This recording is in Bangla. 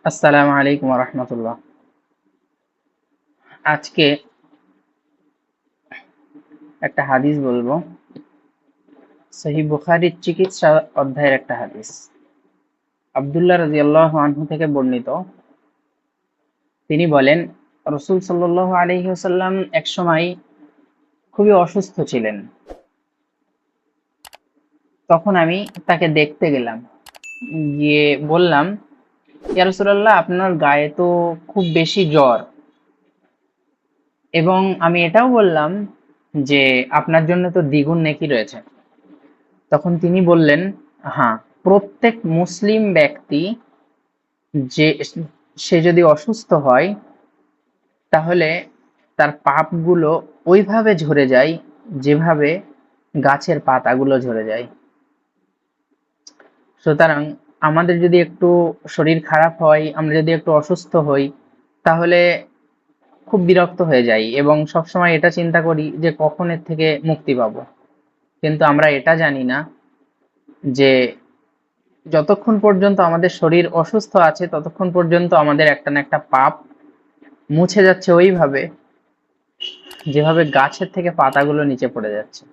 আসসালামু আলাইকুম রহমতুল্লাহ। আজকে একটা হাদিস বলবো, সহিহ বুখারীর চিকিৎসা অধ্যায়ের একটা হাদিস। আব্দুল্লাহ রাদিয়াল্লাহু আনহু থেকে বর্ণিত, তিনি বলেন, রাসূল সাল্লাল্লাহু আলাইহি ওয়াসাল্লাম এক সময় খুবই অসুস্থ ছিলেন। তখন আমি তাকে দেখতে গেলাম, গিয়ে বললাম, ইয়া রাসূলুল্লাহ, আপনার গায়ে তো খুব বেশি জ্বর, এবং আমি এটাও বললাম যে আপনার জন্য তো দ্বিগুণ নেকি রয়েছে। তখন তিনি বললেন, হ্যাঁ, প্রত্যেক মুসলিম ব্যক্তি যে সে যদি অসুস্থ হয় তাহলে তার পাপগুলো ওইভাবে ঝরে যায় যেভাবে গাছের পাতাগুলো ঝরে যায়। সুতরাং আমাদের যদি একটু শরীর খারাপ হয়, আমরা যদি একটু অসুস্থ হই, তাহলে খুব বিরক্ত হয়ে যাই এবং সবসময় এটা চিন্তা করি যে কখন এর থেকে মুক্তি পাবো। কিন্তু আমরা এটা জানি না যে যতক্ষণ পর্যন্ত আমাদের শরীর অসুস্থ আছে ততক্ষণ পর্যন্ত আমাদের একটা না একটা পাপ মুছে যাচ্ছে ওইভাবে যেভাবে গাছের থেকে পাতাগুলো নিচে পড়ে যাচ্ছে।